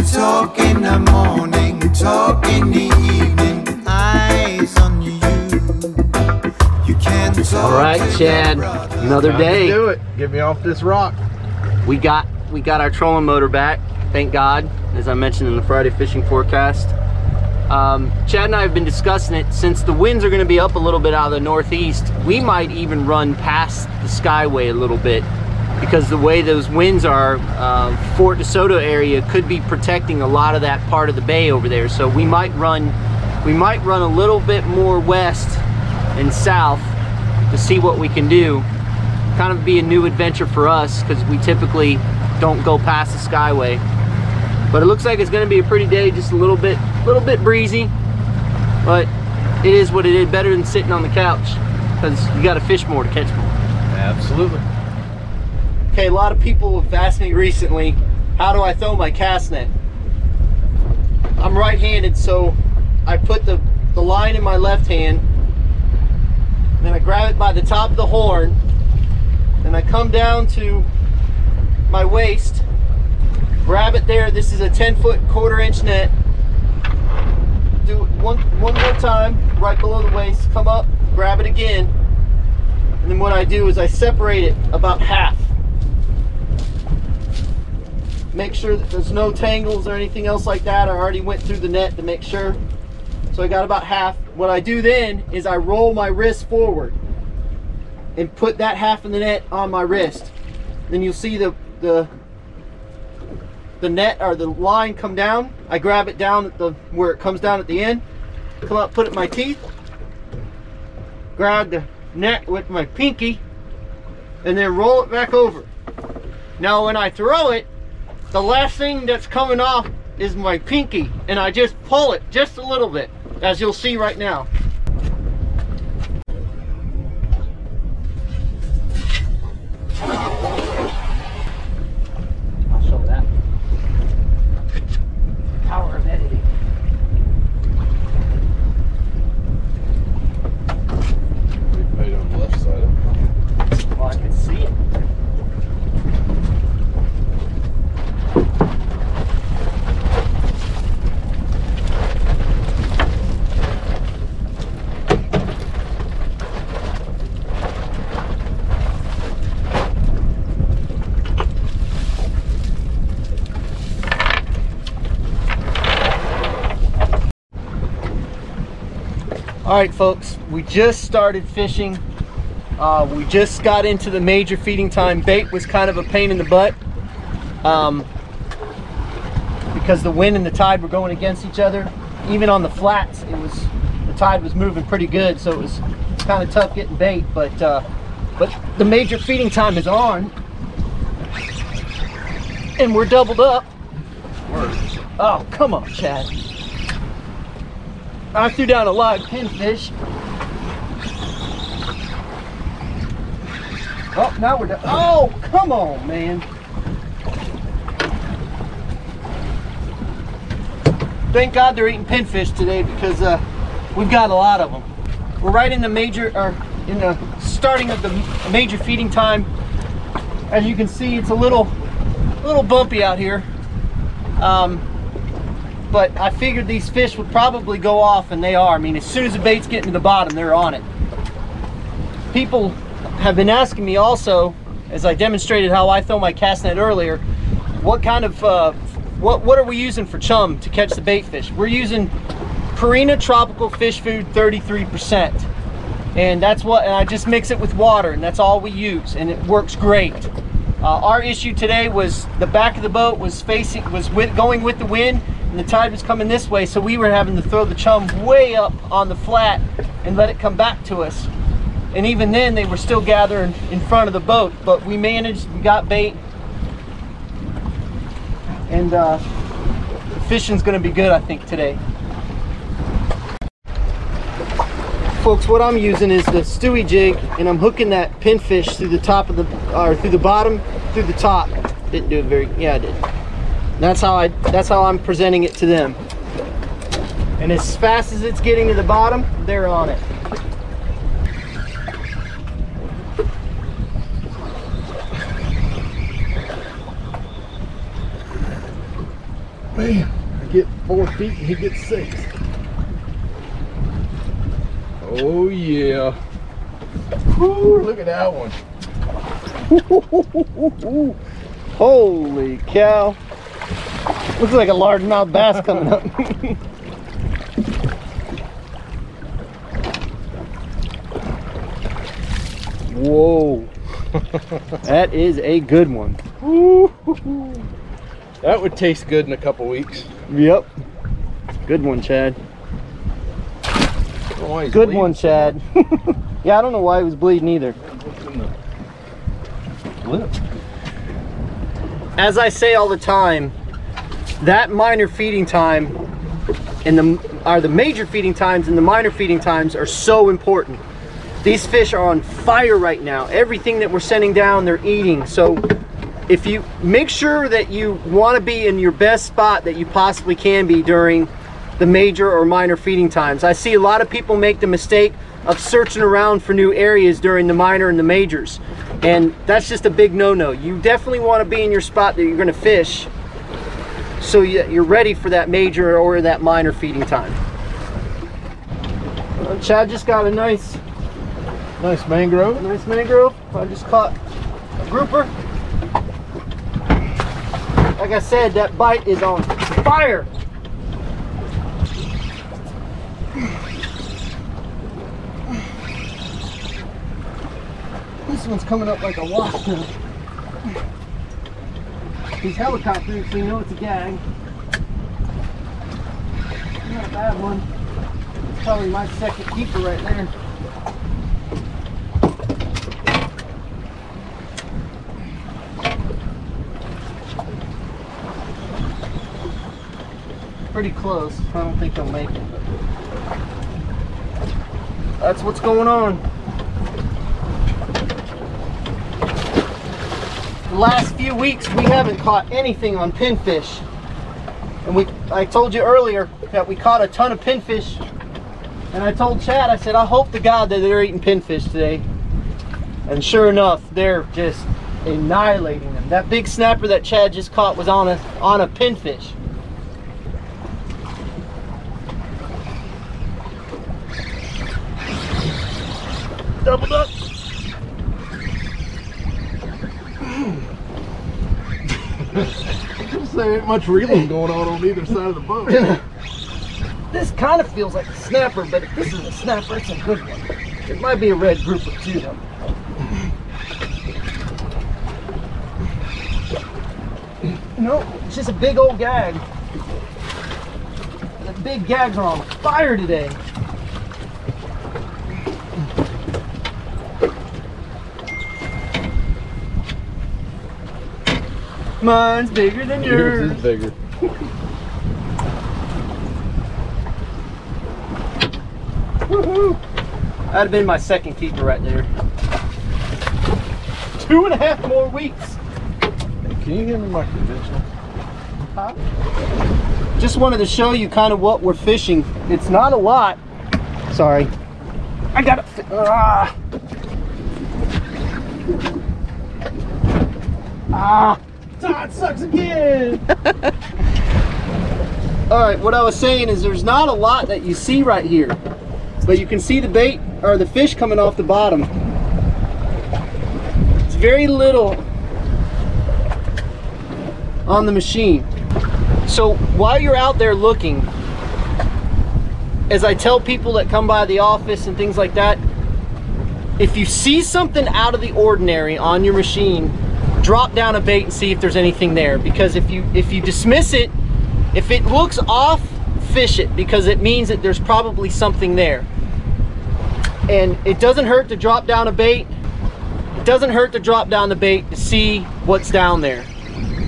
talk in the morning, talk in the evening, eyes on you. You can talk. All right, Chad, another day. Do it. Get me off this rock. We got our trolling motor back, thank God, as I mentioned in the Friday fishing forecast. Chad and I have been discussing it. Since the winds are going to be up a little bit out of the northeast, we might even run past the Skyway a little bit, because the way those winds are, Fort DeSoto area could be protecting a lot of that part of the bay over there. So we might run a little bit more west and south to see what we can do. Kind of be a new adventure for us, because we typically don't go past the Skyway. But it looks like it's going to be a pretty day, just a little bit breezy, but it is what it is. Better than sitting on the couch, because you got to fish more to catch more. Absolutely. Okay, a lot of people have asked me recently, how do I throw my cast net? I'm right-handed, so I put the line in my left hand, then I grab it by the top of the horn, then I come down to my waist, grab it there. This is a 10-foot quarter-inch net. Do it one more time, right below the waist, come up, grab it again, and then what I do is I separate it about half. Make sure that there's no tangles or anything else like that. I already went through the net to make sure. So I got about half. What I do then is I roll my wrist forward and put that half of the net on my wrist. Then you'll see the net or the line come down. I grab it down at where it comes down at the end, come up, put it in my teeth, grab the net with my pinky, and then roll it back over. Now when I throw it, the last thing that's coming off is my pinky, and I just pull it just a little bit, as you'll see right now. I'll show that. Power of editing. Right on the left side. Well, I can see it. All right, folks, we just started fishing. We just got into the major feeding time. Bait was kind of a pain in the butt because the wind and the tide were going against each other. Even on the flats, the tide was moving pretty good, so it was kind of tough getting bait. But the major feeding time is on, and we're doubled up. Oh, come on, Chad. I threw down a live pinfish. Oh, now we're done. Oh, come on, man. Thank God they're eating pinfish today, because we've got a lot of them. We're right in the in the starting of the major feeding time. As you can see, it's a little bumpy out here. But I figured these fish would probably go off, and they are. I mean, as soon as the bait's getting to the bottom, they're on it. People have been asking me also, as I demonstrated how I throw my cast net earlier, what kind of what are we using for chum to catch the bait fish? We're using Purina Tropical Fish Food 33%, and and I just mix it with water, and that's all we use, and it works great. Our issue today was the back of the boat was going with the wind, and the tide was coming this way, so we were having to throw the chum way up on the flat and let it come back to us. And even then, they were still gathering in front of the boat, but we managed, we got bait, and the fishing's gonna be good, I think, today. Folks, what I'm using is the Stewie jig, and I'm hooking that pinfish through the top of through the bottom, through the top. Didn't do it very, yeah, I did. That's how I'm presenting it to them. And as fast as it's getting to the bottom, they're on it. Man, I get 4 feet and he gets 6. Oh yeah. Woo, look at that one. Holy cow. Looks like a largemouth bass coming up. Whoa. That is a good one. That would taste good in a couple weeks. Yep. Good one, Chad. Good one, Chad. Yeah, I don't know why he was bleeding either. As I say all the time, that minor feeding time and the major feeding times and the minor feeding times are so important. These fish are on fire right now. Everything that we're sending down, they're eating. So if you make sure that you want to be in your best spot that you possibly can be during the major or minor feeding times. I see a lot of people make the mistake of searching around for new areas during the minor and the majors. And that's just a big no-no. You definitely want to be in your spot that you're going to fish so you're ready for that major or that minor feeding time. Chad just got a nice mangrove. Nice mangrove. I just caught a grouper. Like I said, that bite is on fire. This one's coming up like a wasp now. He's helicoptering, so you know it's a gag. Not a bad one. It's probably my second keeper right there. Pretty close. I don't think he'll make it, but that's what's going on. The last few weeks we haven't caught anything on pinfish, and I told you earlier that we caught a ton of pinfish, and I told Chad, I said, I hope to God that they're eating pinfish today. And sure enough, they're just annihilating them. That big snapper that Chad just caught was on a pinfish. Doubled up. There ain't much reeling going on either side of the boat. This kind of feels like a snapper, but if this is a snapper, it's a good one. It might be a red grouper too, though. No, it's just a big old gag. The big gags are on fire today. Mine's bigger than yours. Yours is bigger. Woohoo! That'd have been my second keeper right there. 2.5 more weeks. Can you give me my conventional? Huh? Just wanted to show you kind of what we're fishing. It's not a lot. Sorry. I got it. Todd sucks again. All right, what I was saying is there's not a lot that you see right here, but you can see the bait or the fish coming off the bottom. It's very little on the machine. So while you're out there looking, as I tell people that come by the office and things like that, if you see something out of the ordinary on your machine, drop down a bait and see if there's anything there. Because if you dismiss it, if it looks off, fish it, because it means that there's probably something there. And it doesn't hurt to drop down a bait. It doesn't hurt to drop down the bait to see what's down there.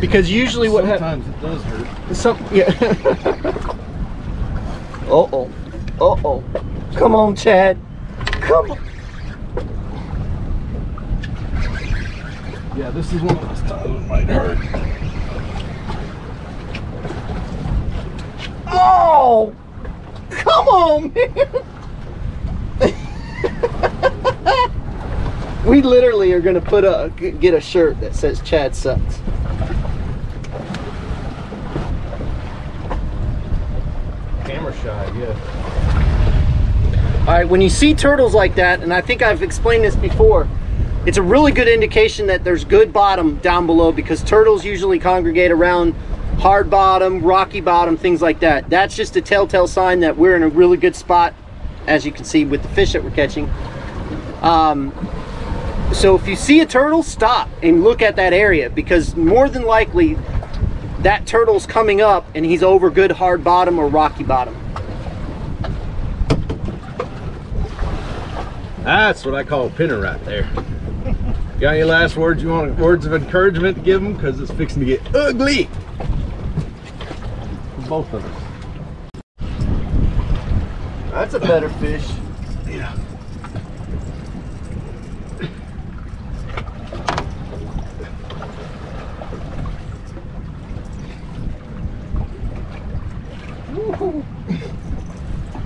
Because usually what happens, sometimes it does hurt. Yeah. Uh-oh. Uh-oh. Come on, Chad. Come on. Yeah, this is one of those times it might hurt. Oh! Come on, man! We literally are gonna get a shirt that says Chad sucks. shy, yeah. All right, when you see turtles like that, and I think I've explained this before, it's a really good indication that there's good bottom down below, because turtles usually congregate around hard bottom, rocky bottom, things like that. That's just a telltale sign that we're in a really good spot, as you can see with the fish that we're catching. So if you see a turtle, stop and look at that area, because more than likely that turtle's coming up and he's over good hard bottom or rocky bottom. That's what I call a pinner right there. Got any last words you want, words of encouragement to give them? Because it's fixing to get ugly for both of us. That's a better fish. Yeah.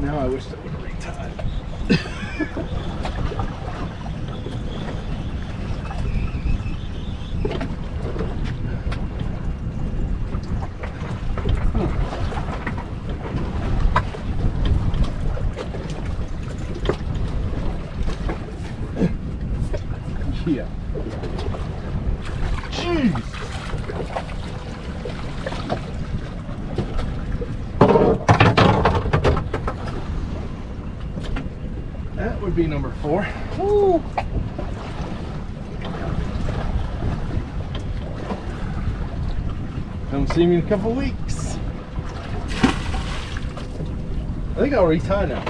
Now I wish that would have retied. Yeah. Jeez. That would be number 4. Woo. Come see me in a couple weeks. I think I'll retie now.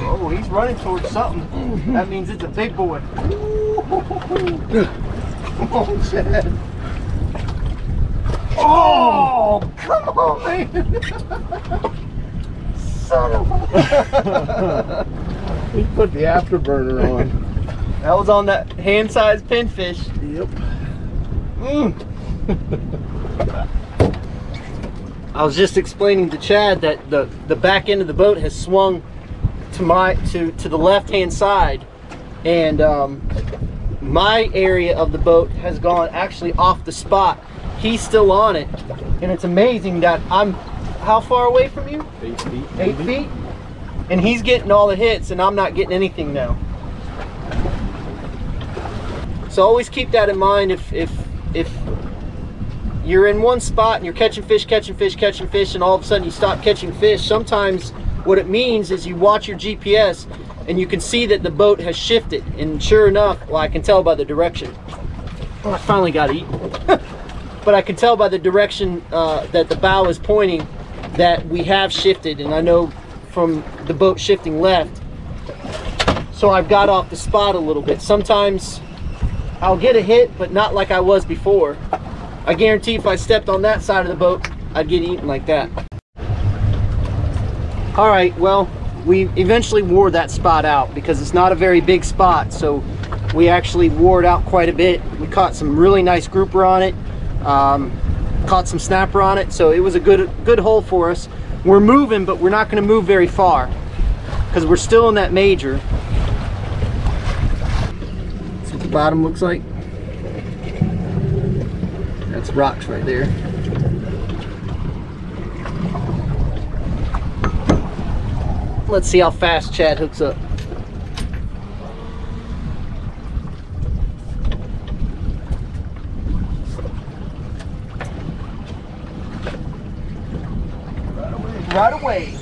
Oh, he's running towards something. That means it's a big boy. Come on, Chad. Oh, come on, man. Son of a... He put the afterburner on. That was on that hand-sized pinfish. Yep. I was just explaining to Chad that the back end of the boat has swung to the left-hand side, and my area of the boat has gone actually off the spot. He's still on it, and it's amazing that I'm how far away from you? 8 feet. 8 feet, and he's getting all the hits, and I'm not getting anything now. So always keep that in mind. If you're in one spot and you're catching fish, and all of a sudden you stop catching fish, sometimes what it means is you watch your GPS and you can see that the boat has shifted, and sure enough, well, I can tell by the direction. Oh, I finally got eaten. But I can tell by the direction that the bow is pointing that we have shifted, and I know from the boat shifting left. So I've got off the spot a little bit. Sometimes I'll get a hit, but not like I was before. I guarantee if I stepped on that side of the boat, I'd get eaten like that. All right, well, we eventually wore that spot out because it's not a very big spot, so we actually wore it out quite a bit. We caught some really nice grouper on it, caught some snapper on it, so it was a good hole for us. We're moving, but we're not going to move very far because we're still in that major. That's what the bottom looks like. That's rocks right there. Let's see how fast Chad hooks up. Right away.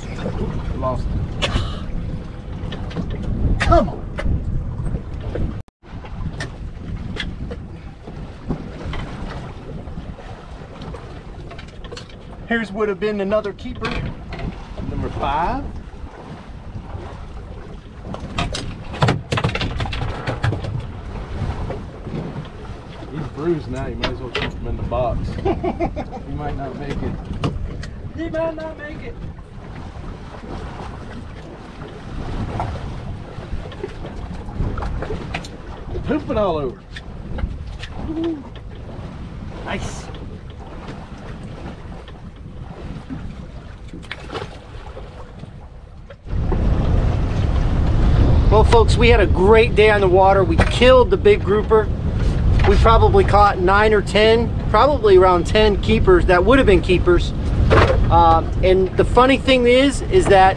Lost it. Come on. Here's would have been another keeper. Number 5. He's bruised now. You might as well keep him in the box. He might not make it. He might not make it. Pooping all over. Ooh. Nice. Well, folks, we had a great day on the water. We killed the big grouper. we probably caught 9 or 10, probably around 10 keepers that would have been keepers. And the funny thing is that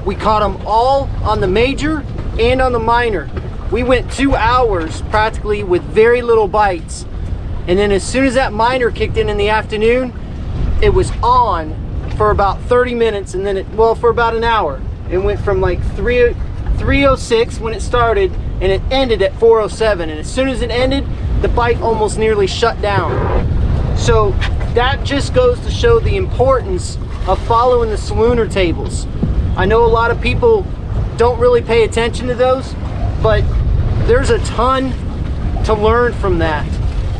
we caught them all on the major and on the minor. We went 2 hours practically with very little bites. And then as soon as that minor kicked in the afternoon, it was on for about 30 minutes, and then for about an hour. It went from like 3:06 when it started, and it ended at 4:07. And as soon as it ended, the bite almost nearly shut down. So that just goes to show the importance of following the salooner tables. I know a lot of people don't really pay attention to those, but there's a ton to learn from that.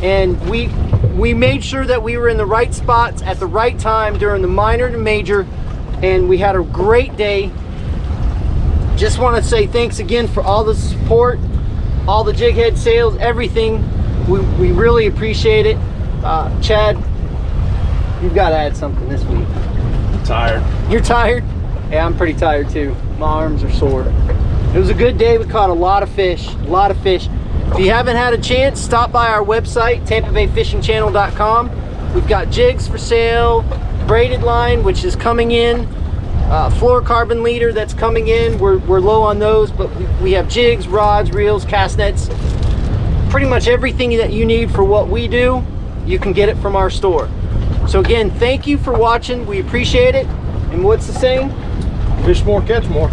And we made sure that we were in the right spots at the right time during the minor and major, and we had a great day. Just want to say thanks again for all the support, all the jig head sales, everything. We really appreciate it. Chad, you've got to add something this week. I'm tired. You're tired? Yeah, I'm pretty tired too. My arms are sore. It was a good day. We caught a lot of fish, a lot of fish. If you haven't had a chance, stop by our website, tampabayfishingchannel.com. We've got jigs for sale, braided line, which is coming in, fluorocarbon leader that's coming in. We're low on those, but we have jigs, rods, reels, cast nets. Pretty much everything that you need for what we do, you can get it from our store. So again, thank you for watching. We appreciate it. And what's the saying? Fish more, catch more.